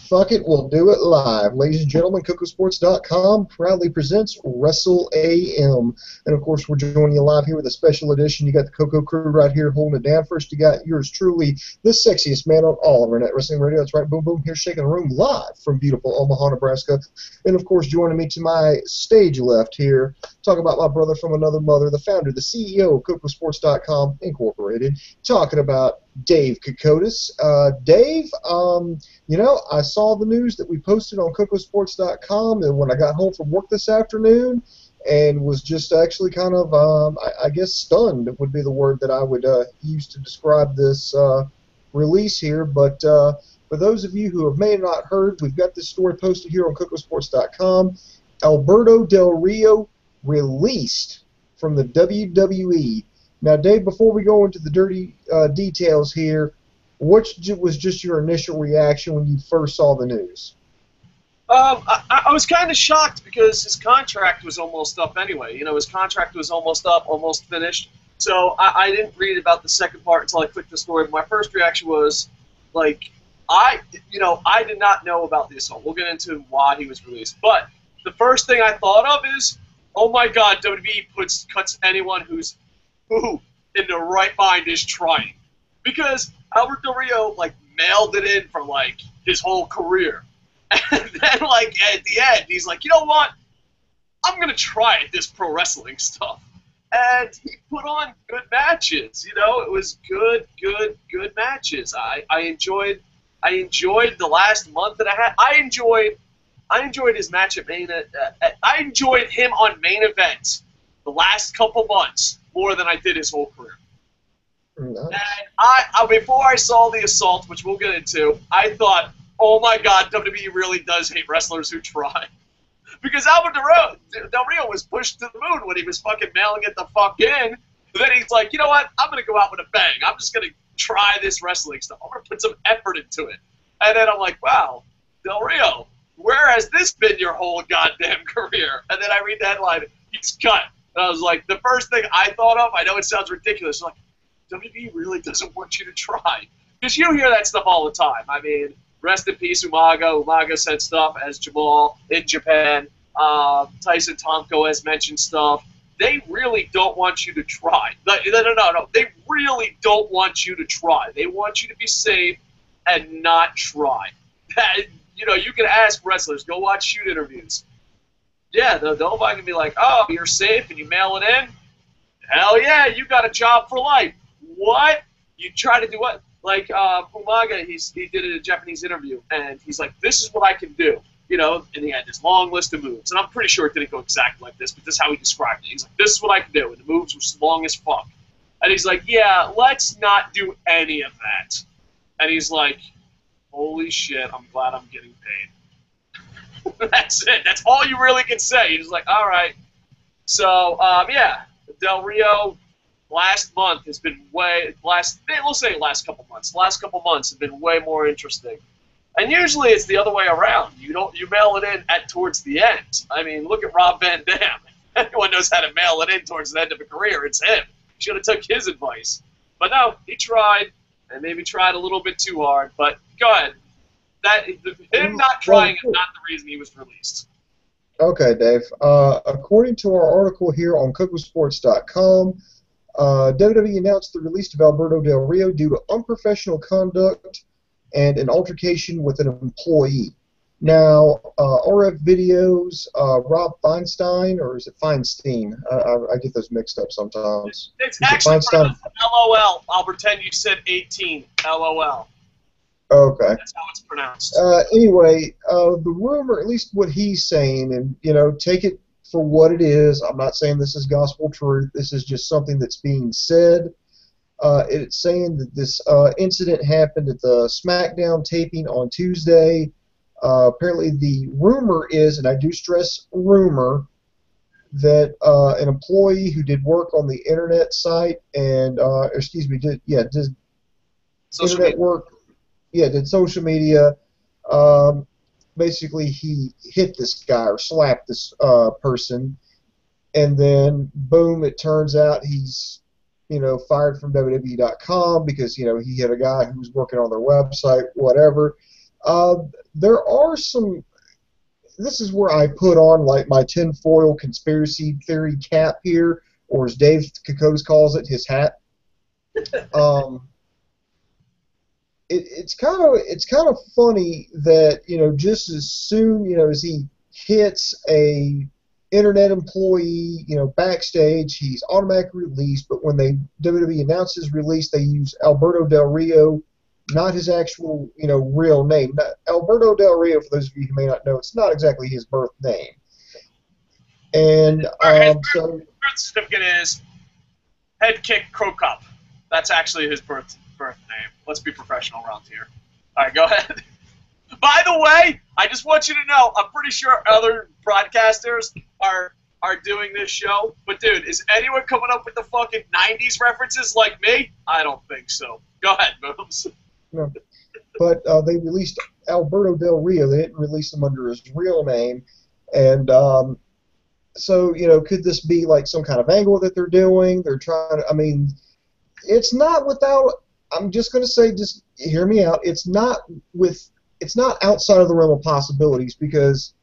Fuck it, we'll do it live. Ladies and gentlemen, Kocosports.com proudly presents Wrestle AM. And, of course, we're joining you live here with a special edition. You got the Coco crew right here holding it down. First, you got yours truly, the sexiest man on all of Internet Wrestling Radio. That's right, Boom Boom, here shaking the room live from beautiful Omaha, Nebraska. And, of course, joining me to my stage left here, talking about my brother from another mother, the founder, the CEO of Kocosports.com Incorporated, talking about Dave Kokotis. Dave, you know, I saw the news that we posted on Kocosports.com, and when I got home from work this afternoon, and was just actually kind of, I guess, stunned would be the word that I would use to describe this release here. But for those of you who have may have not heard, we've got this story posted here on Kocosports.com. Alberto Del Rio released from the WWE. Now, Dave, before we go into the dirty details here, what was just your initial reaction when you first saw the news? I was kind of shocked because his contract was almost up anyway. You know, his contract was almost up, almost finished. So I didn't read about the second part until I clicked the story. My first reaction was, like, I did not know about the assault. We'll get into why he was released. But the first thing I thought of is, oh my God, WWE cuts anyone who in the right mind is trying. Because Alberto Del Rio, like, mailed it in for, like, his whole career. And then, like, at the end, he's like, you know what? I'm going to try this pro wrestling stuff. And he put on good matches. You know, it was good matches. I enjoyed the last month that I had. I enjoyed his match at I enjoyed him on main event the last couple months more than I did his whole career. Nice. And I before I saw the assault, which we'll get into, I thought, oh my God, WWE really does hate wrestlers who try. Because Alberto Del Rio was pushed to the moon when he was fucking mailing it the fuck in. And then he's like, you know what? I'm going to go out with a bang. I'm just going to try this wrestling stuff. I'm going to put some effort into it. And then I'm like, wow, Del Rio, where has this been your whole goddamn career? And then I read the headline, he's cut. And I was like, the first thing I thought of, I know it sounds ridiculous, like, WWE really doesn't want you to try. Because you hear that stuff all the time. I mean, rest in peace, Umaga. Umaga said stuff as Jamal in Japan. Tyson Tomko has mentioned stuff. They really don't want you to try. No. They really don't want you to try. They want you to be safe and not try. You know, you can ask wrestlers, go watch shoot interviews. Yeah, they'll fucking be like, oh, you're safe and you mail it in? Hell yeah, you got a job for life. What? You try to do what? Like, Umaga, he did a Japanese interview, and he's like, this is what I can do. You know, and he had this long list of moves. And I'm pretty sure it didn't go exactly like this, but this is how he described it. He's like, this is what I can do. And the moves were long as fuck. And he's like, yeah, let's not do any of that. And he's like, holy shit, I'm glad I'm getting paid. That's it. That's all you really can say. He's like, all right. So, yeah, Del Rio last month has been we'll say last couple months. The last couple months have been way more interesting. And usually it's the other way around. You mail it in towards the end. I mean, look at Rob Van Dam. Anyone knows how to mail it in towards the end of a career. It's him. Should have took his advice. But no, he tried, and maybe tried a little bit too hard. But go ahead. Him not trying is not the reason he was released. Okay, Dave. According to our article here on Kocosports.com, WWE announced the release of Alberto Del Rio due to unprofessional conduct and an altercation with an employee. Now, RF Videos, Rob Feinstein, or is it Feinstein? I get those mixed up sometimes. It's actually pronounced LOL. I'll pretend you said 18. LOL. Okay. That's how it's pronounced. Anyway, the rumor, at least what he's saying, and, you know, take it for what it is. I'm not saying this is gospel truth. This is just something that's being said. It's saying that this incident happened at the SmackDown taping on Tuesday. Apparently the rumor is, and I do stress rumor, that an employee who did work on the internet site and, did internet work, did social media, basically he hit this guy or slapped this person, and then boom, it turns out he's fired from WWE.com because he had a guy who was working on their website, whatever. There are some. This is where I put on like my tinfoil conspiracy theory cap here, or as Dave Cocos calls it, his hat. It's kind of funny that just as soon as he hits a internet employee backstage, he's automatically released. But when WWE announces his release, they use Alberto Del Rio, not his actual real name. Now, Alberto Del Rio, for those of you who may not know, it's not exactly his birth name. And his birth certificate is Head Kick Crow Cup. That's actually his birth name. Let's be professional around here. All right, go ahead. By the way, I just want you to know, I'm pretty sure other broadcasters are doing this show. But, dude, is anyone coming up with the fucking 90s references like me? I don't think so. Go ahead, Booms. No. But they released Alberto Del Rio. They didn't release him under his real name. And so, could this be like some kind of angle that they're doing? They're trying to, I mean, it's not without, I'm just going to say, just hear me out. It's not outside of the realm of possibilities, because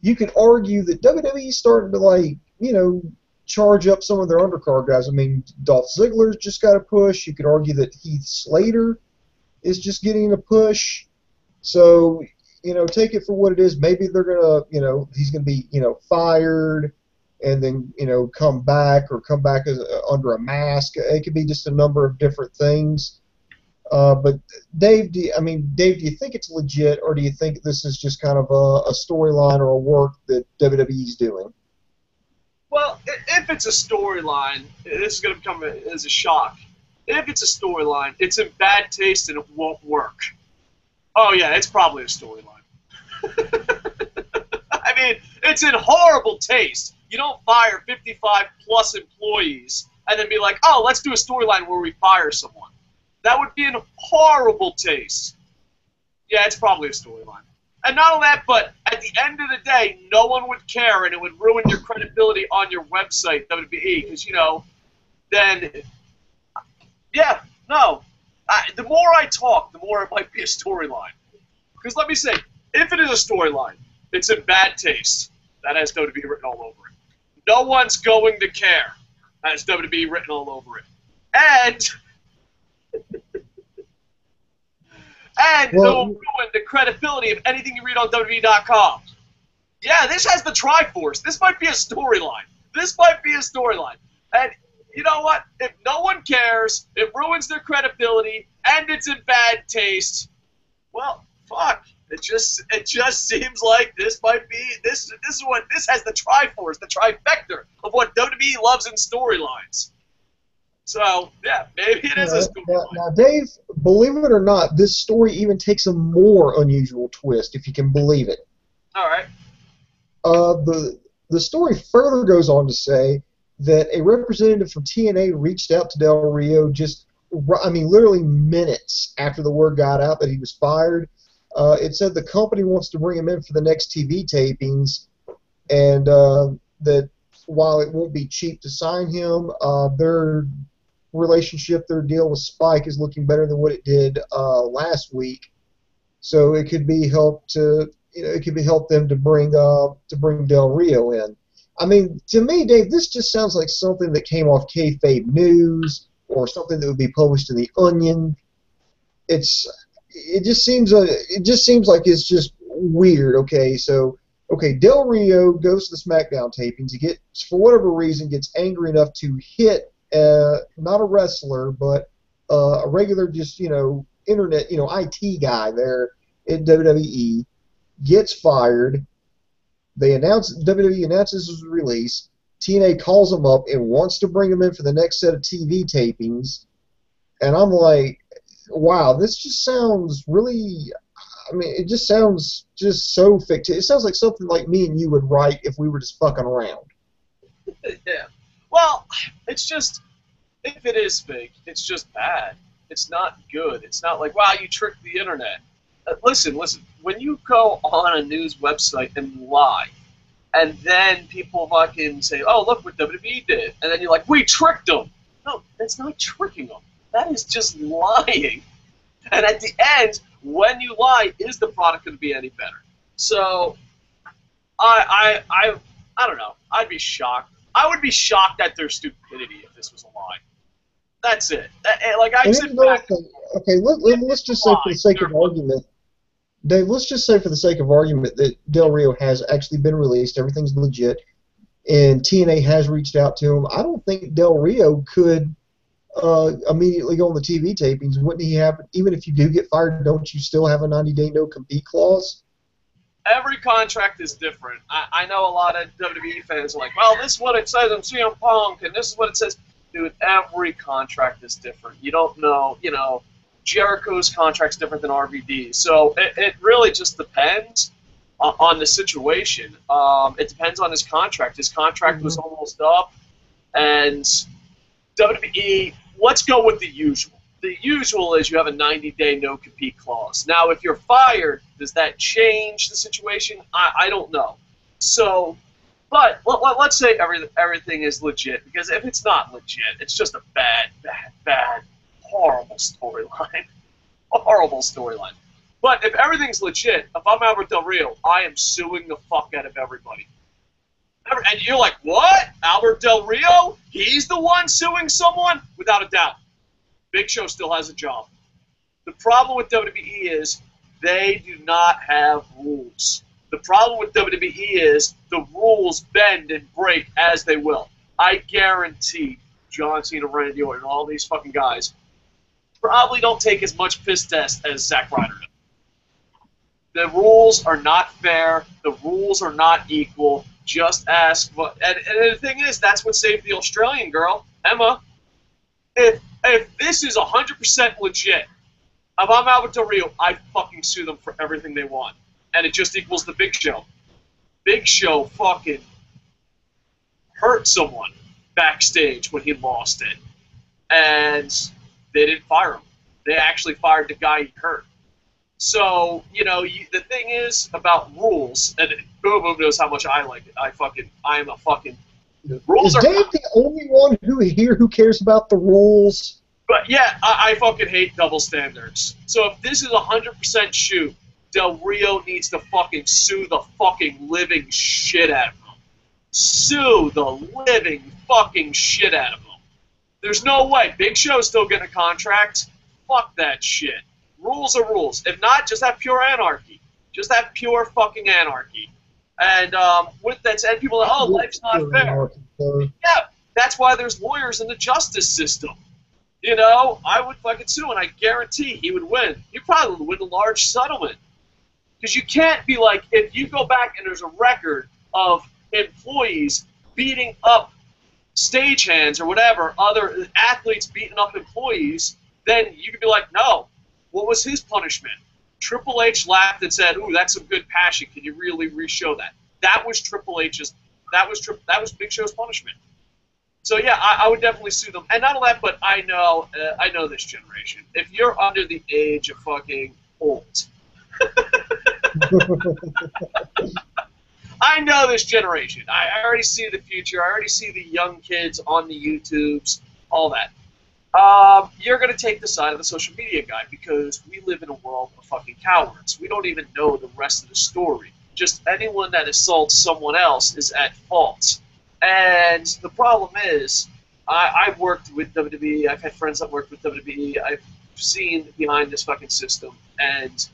you could argue that WWE's starting to charge up some of their undercard guys. I mean, Dolph Ziggler's just got a push. You could argue that Heath Slater is just getting a push. So, take it for what it is. Maybe they're going to, he's going to be, fired and then, come back as under a mask. It could be just a number of different things. But Dave, do you think it's legit, or do you think this is just kind of a storyline or a work that WWE's doing? Well, if it's a storyline, this is going to come as a shock. If it's a storyline, it's in bad taste and it won't work. Oh yeah, it's probably a storyline. I mean, it's in horrible taste. You don't fire 55 plus employees and then be like, oh, let's do a storyline where we fire someone. That would be in horrible taste. Yeah, it's probably a storyline. And not only that, but at the end of the day, no one would care, and it would ruin your credibility on your website, WWE, because, then, yeah, no. The more I talk, the more it might be a storyline. Because let me say, if it is a storyline, it's in bad taste. That has WWE written all over it. No one's going to care. That has WWE written all over it. And it will ruin the credibility of anything you read on WWE.com. Yeah, this has the Triforce. This might be a storyline. And you know what? If no one cares, it ruins their credibility, and it's in bad taste. Well, fuck. It just seems like this might be this has the Triforce, the trifecta of what WWE loves in storylines. So, yeah, maybe it is a storyline. Now, Dave, believe it or not, this story even takes a more unusual twist, if you can believe it. All right. The story further goes on to say that a representative from TNA reached out to Del Rio literally minutes after the word got out that he was fired. It said the company wants to bring him in for the next TV tapings, and that while it won't be cheap to sign him, their deal with Spike is looking better than what it did last week. So it could be help them to bring Del Rio in. I mean, to me, Dave, this just sounds like something that came off kayfabe news or something that would be published in the Onion. It just seems like it's just weird. Okay, so Del Rio goes to the SmackDown tapings. He gets, for whatever reason, gets angry enough to hit not a wrestler, but a regular just internet IT guy there at WWE. Gets fired. WWE announces his release. TNA calls him up and wants to bring him in for the next set of TV tapings. And I'm like, wow, this just sounds really. I mean, it just sounds just so fictitious. It sounds like something like me and you would write if we were just fucking around. Yeah. Well, it's just, if it is fake, it's just bad. It's not good. It's not like, wow, you tricked the internet. Listen. When you go on a news website and lie, and then people fucking say, oh, look what WWE did, and then you're like, we tricked them. No, that's not tricking them. That is just lying. And at the end, when you lie, is the product going to be any better? So I don't know. I'd be shocked. I would be shocked at their stupidity if this was a lie. That's it. Like I sit back. Okay, let's just say for the sake of argument, Dave. Let's just say for the sake of argument that Del Rio has actually been released. Everything's legit, and TNA has reached out to him. I don't think Del Rio could immediately go on the TV tapings. Wouldn't he have? Even if you do get fired, don't you still have a 90-day no-compete clause? Every contract is different. I know a lot of WWE fans are like, well, this is what it says on CM Punk, and this is what it says. Dude, every contract is different. You don't know, Jericho's contract's different than RVD. So it really just depends on the situation. It depends on his contract. His contract was almost up, and WWE, let's go with the usual. The usual is you have a 90-day no-compete clause. Now, if you're fired, does that change the situation? I don't know. So, but let's say everything is legit, because if it's not legit, it's just a bad, horrible storyline. Horrible storyline. But if everything's legit, if I'm Alberto Del Rio, I am suing the fuck out of everybody. And you're like, what? Alberto Del Rio? He's the one suing someone? Without a doubt. Big Show still has a job. The problem with WWE is they do not have rules. The problem with WWE is the rules bend and break as they will. I guarantee John Cena, Randy Orton, and all these fucking guys probably don't take as much piss test as Zack Ryder does. The rules are not fair. The rules are not equal. Just ask. And the thing is, that's what saved the Australian girl, Emma. If this is 100% legit, if I'm Alberto Del Rio, I fucking sue them for everything they want. And it just equals the Big Show. Big Show fucking hurt someone backstage when he lost it. And they didn't fire him. They actually fired the guy he hurt. So, the thing is about rules, and Boom Boom knows how much I like it. I am a fucking... Rules is Dave the only one who cares about the rules? But yeah, I fucking hate double standards. So if this is 100% shoot, Del Rio needs to fucking sue the fucking living shit out of him. Sue the living fucking shit out of him. There's no way. Big Show's still getting a contract. Fuck that shit. Rules are rules. If not, just have pure anarchy. Just have pure fucking anarchy. And with that said, people are like, oh, life's not fair. Yeah, that's why there's lawyers in the justice system. I would fucking sue, and I guarantee he would win. He probably would win a large settlement. Because you can't be like, if you go back and there's a record of employees beating up stagehands or whatever, other athletes beating up employees, then you could be like, no, what was his punishment? Triple H laughed and said, ooh, that's some good passion. Can you really re-show that? That was Triple H's, that was Big Show's punishment. So yeah, I would definitely sue them. And not only that, but I know this generation. If you're under the age of fucking old, I know this generation. I already see the future. I already see the young kids on the YouTubes, all that. You're going to take the side of the social media guy because we live in a world of fucking cowards. We don't even know the rest of the story. Just anyone that assaults someone else is at fault. And the problem is, I've worked with WWE. I've had friends that worked with WWE. I've seen behind this fucking system. And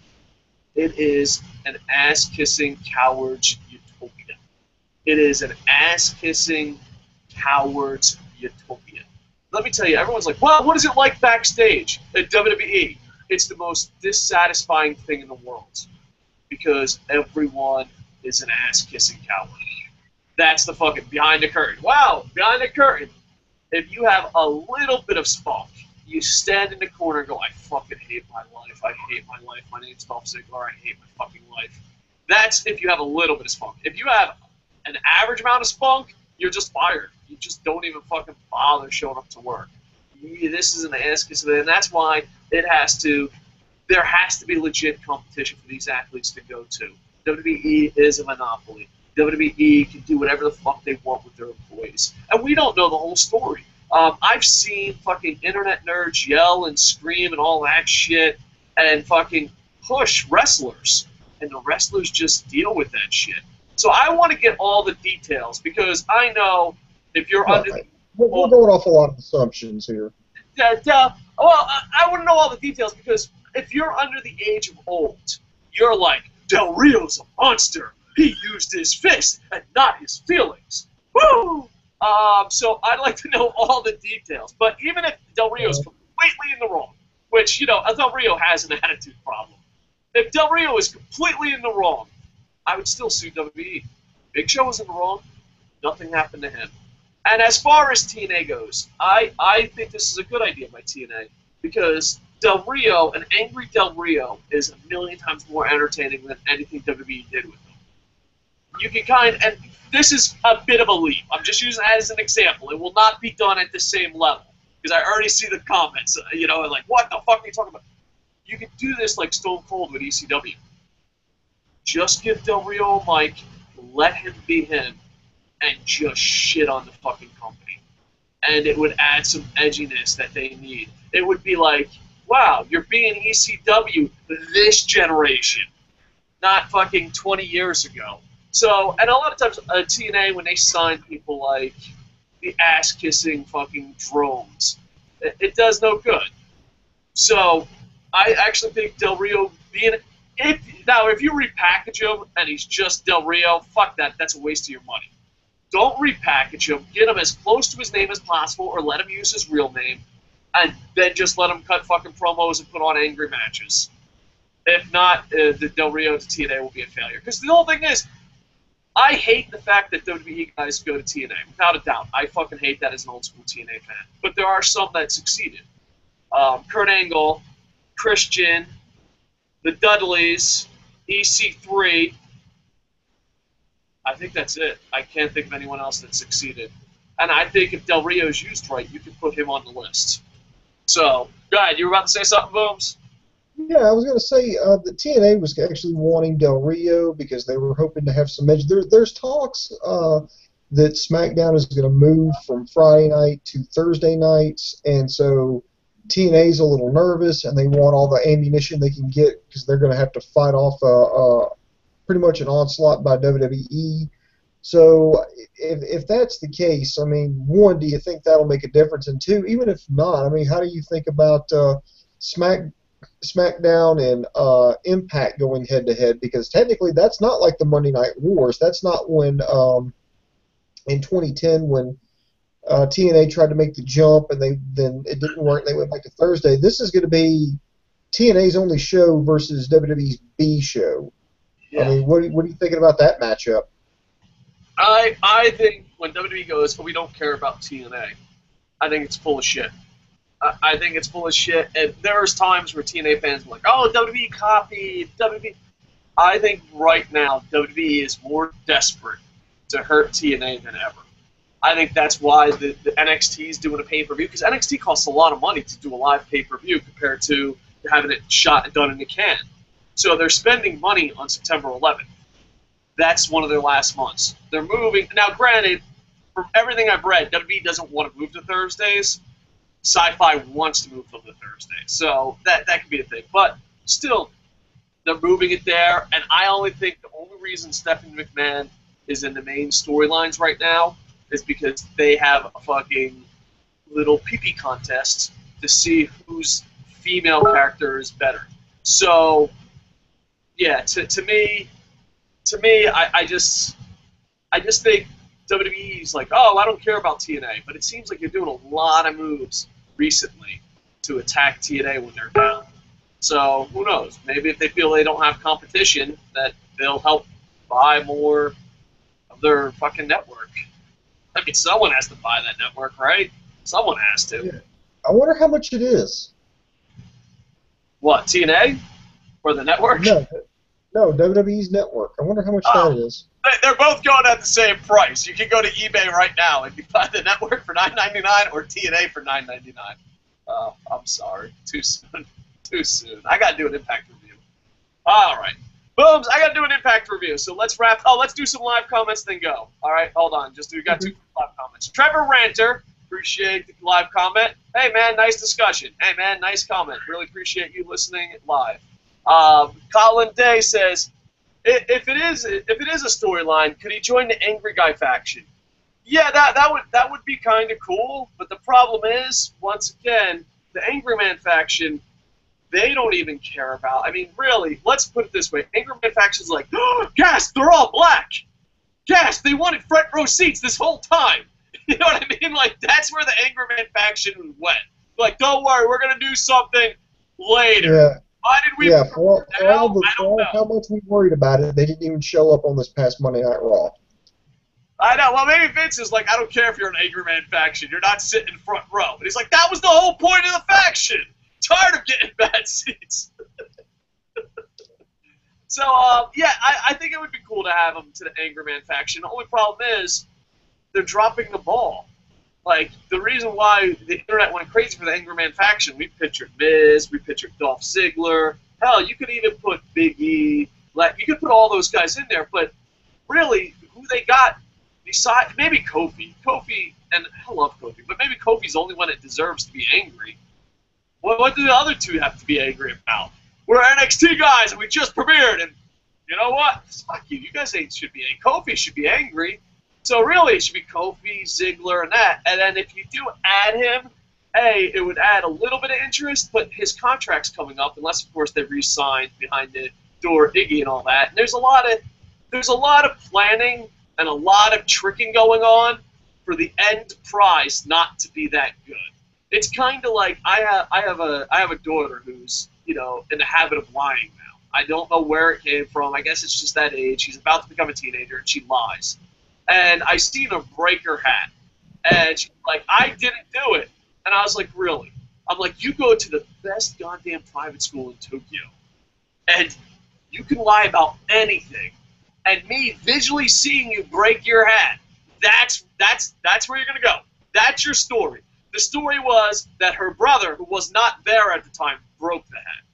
it is an ass-kissing coward's utopia. It is an ass-kissing coward's utopia. Let me tell you, everyone's like, well, what is it like backstage at WWE? It's the most dissatisfying thing in the world because everyone is an ass-kissing coward. That's the fucking behind the curtain. Wow, behind the curtain. If you have a little bit of spunk, you stand in the corner and go, I fucking hate my life. I hate my life. My name's Dolph Ziggler. I hate my fucking life. That's if you have a little bit of spunk. If you have an average amount of spunk, you're just fired. You just don't even fucking bother showing up to work. This is an ass-kissing, and that's why there has to be legit competition for these athletes to go to. WWE is a monopoly. WWE can do whatever the fuck they want with their employees. And we don't know the whole story. I've seen fucking internet nerds yell and scream and all that shit, and fucking push wrestlers, and the wrestlers just deal with that shit. So I want to get all the details because I know if you're under the we're going off a lot of assumptions here. I want to know all the details because if you're under the age of old, you're like, Del Rio's a monster. He used his fist and not his feelings. Woo! So I'd like to know all the details. But even if Del Rio's completely in the wrong, which, Del Rio has an attitude problem. If Del Rio is completely in the wrong, I would still sue WWE. Big Show was in the wrong. Nothing happened to him. And as far as TNA goes, I think this is a good idea by TNA because Del Rio, an angry Del Rio, is a million times more entertaining than anything WWE did with him. You can and this is a bit of a leap. I'm just using that as an example. It will not be done at the same level because I already see the comments, like, what the fuck are you talking about? You can do this like Stone Cold with ECW. Just give Del Rio a mic, let him be him, and just shit on the fucking company. And it would add some edginess that they need. It would be like, wow, you're being ECW this generation, not fucking 20 years ago. So, and a lot of times TNA, when they sign people like the ass-kissing fucking drones, it does no good. So, I actually think Del Rio being... If you repackage him and he's just Del Rio, fuck that. That's a waste of your money. Don't repackage him. Get him as close to his name as possible or let him use his real name. And then just let him cut fucking promos and put on angry matches. If not, the Del Rio to TNA will be a failure. Because the whole thing is, I hate the fact that WWE guys go to TNA, without a doubt. I fucking hate that as an old-school TNA fan. But there are some that succeeded. Kurt Angle, Christian, the Dudleys, EC3. I think that's it. I can't think of anyone else that succeeded. And I think if Del Rio's used right, you could put him on the list. So, go ahead. You were about to say something, Booms? Yeah, I was going to say the TNA was actually wanting Del Rio because they were hoping to have some edge. There's talks that SmackDown is going to move from Friday night to Thursday nights, and so TNA's a little nervous, and they want all the ammunition they can get because they're going to have to fight off pretty much an onslaught by WWE. So if that's the case, I mean, one, do you think that'll make a difference? And two, even if not, I mean, how do you think about SmackDown and Impact going head-to-head? Because technically that's not like the Monday Night Wars. That's not when in 2010 when TNA tried to make the jump and then it didn't work. They went back to Thursday. This is going to be TNA's only show versus WWE's B show. Yeah. I mean, what are you thinking about that matchup? I think when WWE goes, we don't care about TNA, I think it's full of shit. I think it's full of shit. And there's times where TNA fans are like, oh, WWE copied, WWE. I think right now WWE is more desperate to hurt TNA than ever. I think that's why the NXT is doing a pay-per-view, because NXT costs a lot of money to do a live pay-per-view compared to having it shot and done in the can. So they're spending money on September 11th. That's one of their last months. They're moving. Now, granted, from everything I've read, WWE doesn't want to move to Thursdays. Sci-Fi wants to move them to Thursdays. So that could be a thing. But still, they're moving it there. And I only think the only reason Stephanie McMahon is in the main storylines right now is because they have a fucking little pee-pee contest to see whose female character is better. So, yeah, to me, I just think WWE's like, oh, I don't care about TNA, but it seems like you're doing a lot of moves recently to attack TNA when they're down. So who knows? Maybe if they feel they don't have competition, that they'll help buy more of their fucking network. I mean, someone has to buy that network, right? Someone has to. Yeah. I wonder how much it is. What, TNA? For the network? No, WWE's network. I wonder how much that is. They're both going at the same price. You can go to eBay right now and you buy the network for $9.99 or TNA for $9.99. I'm sorry. Too soon. Too soon. I got to do an Impact review. All right. Booms, I got to do an Impact review. So let's wrap. Oh, let's do some live comments, then go. All right, hold on. We got two live comments. Trevor Ranter, appreciate the live comment. Hey, man, nice discussion. Hey, man, nice comment. Really appreciate you listening live. Colin Day says, if it is a storyline, could he join the Angry Guy faction? Yeah, that would be kind of cool. But the problem is, once again, the Angry Man faction, they don't even care about. I mean, really, let's put it this way: Angry Man faction's like, oh, gas, they're all black. Gas, they wanted front row seats this whole time. You know what I mean? Like, that's where the Angry Man faction went. Like, don't worry, we're gonna do something later. Yeah. Why did we? Yeah, for all how much we worried about it, they didn't even show up on this past Monday Night Raw. I know. Well, maybe Vince is like, I don't care if you're an Angry Man faction. You're not sitting in front row. And he's like, that was the whole point of the faction. Tired of getting bad seats. So, yeah, I think it would be cool to have them to the Angry Man faction. The only problem is they're dropping the ball. Like, the reason why the internet went crazy for the Angry Man faction, we pictured Miz, we pictured Dolph Ziggler. Hell, you could even put Big E. Like, you could put all those guys in there, but really, who they got besides maybe Kofi. Kofi, and I love Kofi, but maybe Kofi's the only one that deserves to be angry. What do the other two have to be angry about? We're NXT guys, and we just premiered, and you know what? Fuck you. You guys should be angry. Kofi should be angry. So really, it should be Kofi, Ziggler, and that. And then if you do add him, A, it would add a little bit of interest, but his contract's coming up, unless, of course, they re-signed behind the door Iggy and all that. And there's a lot of planning and a lot of tricking going on for the end prize not to be that good. It's kind of like I have a daughter who's, you know, in the habit of lying now. I don't know where it came from. I guess it's just that age. She's about to become a teenager, and she lies. And I seen her break her hat. And she's like, I didn't do it. And I was like, really? I'm like, you go to the best goddamn private school in Tokyo, and you can lie about anything. And me visually seeing you break your hat, that's where you're going to go. That's your story. The story was that her brother, who was not there at the time, broke the hat.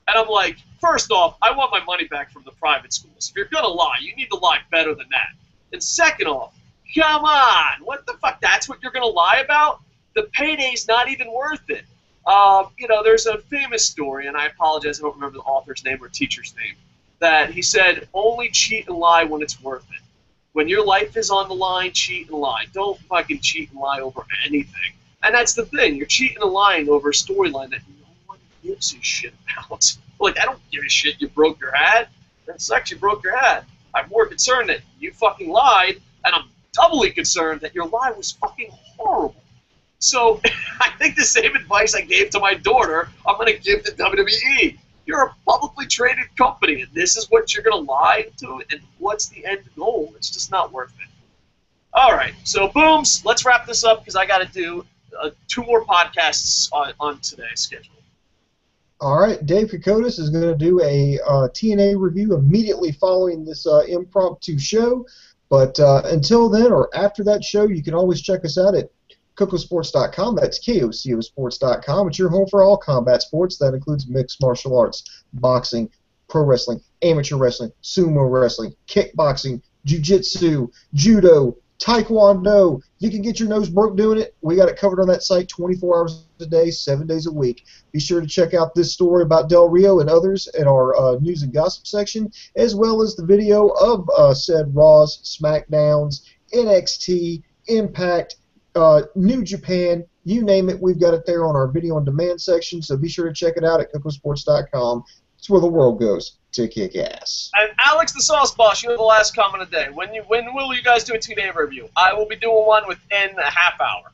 And I'm like, first off, I want my money back from the private schools. If you're going to lie, you need to lie better than that. And second off, come on, what the fuck? That's what you're going to lie about? The payday's not even worth it. You know, there's a famous story, and I apologize, I don't remember the author's name or teacher's name, that he said, only cheat and lie when it's worth it. When your life is on the line, cheat and lie. Don't fucking cheat and lie over anything. And that's the thing. You're cheating and lying over a storyline that no one gives a shit about. Like, I don't give a shit you broke your hat. That sucks you broke your hat. I'm more concerned that you fucking lied, and I'm doubly concerned that your lie was fucking horrible. So I think the same advice I gave to my daughter, I'm going to give to WWE. You're a publicly traded company, and this is what you're going to lie to, and what's the end goal? It's just not worth it. All right, so Booms, let's wrap this up because I got to do 2 more podcasts on today's schedule. All right, Dave Kokotis is going to do a TNA review immediately following this impromptu show. But until then, or after that show, you can always check us out at Kocosports.com. That's KOCOsports.com. It's your home for all combat sports. That includes mixed martial arts, boxing, pro wrestling, amateur wrestling, sumo wrestling, kickboxing, jiu-jitsu, judo, taekwondo. You can get your nose broke doing it. We got it covered on that site 24 hours a day, 7 days a week. Be sure to check out this story about Del Rio and others in our news and gossip section, as well as the video of said Raws, SmackDowns, NXT, Impact, New Japan, you name it. We've got it there on our video on demand section, so be sure to check it out at Kocosports.com. It's where the world goes to kick ass. And Alex the Sauce Boss, you have the last comment of the day. When will you guys do a TNA review? I will be doing one within a half hour.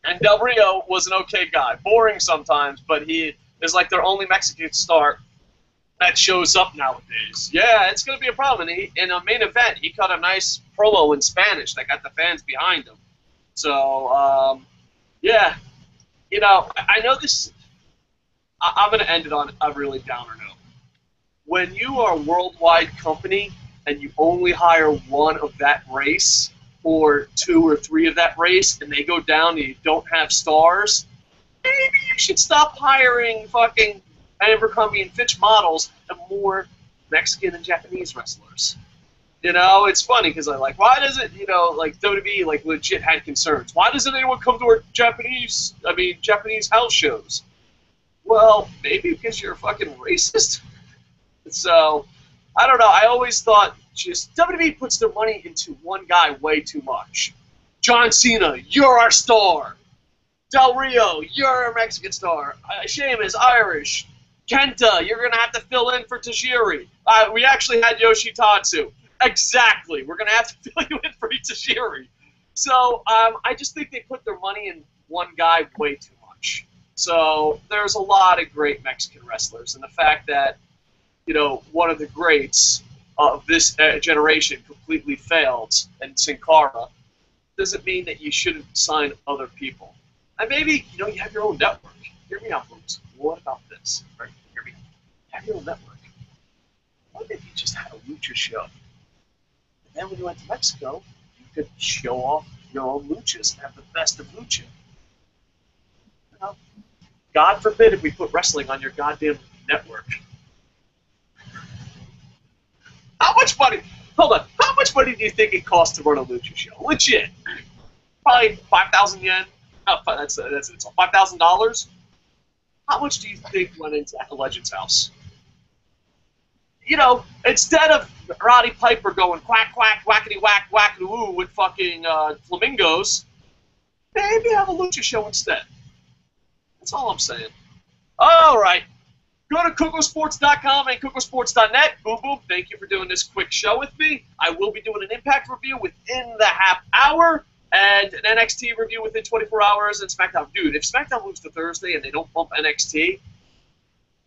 And Del Rio was an okay guy. Boring sometimes, but he is like their only Mexican star that shows up nowadays. Yeah, it's going to be a problem. And in a main event, he cut a nice promo in Spanish that got the fans behind him. So, yeah, you know, I know this, I'm going to end it on a really downer note. When you are a worldwide company and you only hire one of that race or 2 or 3 of that race and they go down and you don't have stars, maybe you should stop hiring fucking Abercrombie and Fitch models and more Mexican and Japanese wrestlers. You know, it's funny because I like, why does it, you know, like WWE like legit had concerns. Why doesn't anyone come to our Japanese house shows? Well, maybe because you're a fucking racist. So, I don't know. I always thought just WWE puts their money into one guy way too much. John Cena, you're our star. Del Rio, you're a Mexican star. Sheamus, Irish. Kenta, you're going to have to fill in for Tajiri. We actually had Yoshitatsu. Exactly. We're going to have to fill you in for Tajiri. So I just think they put their money in one guy way too much. So there's a lot of great Mexican wrestlers. And the fact that, you know, one of the greats of this generation completely failed, and Sin Cara, doesn't mean that you shouldn't sign other people. And maybe, you know, you have your own network. Hear me out, folks. What about this? Right? Hear me out. Have your own network. What if you just had a lucha show? And then when you went to Mexico, you could show off your own luchas and have the best of lucha. You know? God forbid if we put wrestling on your goddamn network. How much money? Hold on. How much money do you think it costs to run a lucha show? Legit. Probably 5,000 yen. Oh, that's it's $5,000. How much do you think went into the Legends house? You know, instead of Roddy Piper going quack quack whackety whack whack ooh with fucking flamingos, maybe have a lucha show instead. That's all I'm saying. All right. Go to Kocosports.com and Kocosports.net. Boom, boom. Thank you for doing this quick show with me. I will be doing an Impact review within the half hour and an NXT review within 24 hours and SmackDown. Dude, if SmackDown moves to Thursday and they don't bump NXT,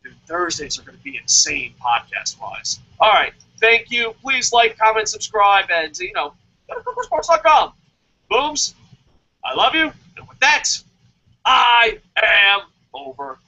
dude, Thursdays are going to be insane podcast-wise. All right. Thank you. Please like, comment, subscribe, and, you know, go to Kocosports.com. Booms. I love you. And with that, I am over.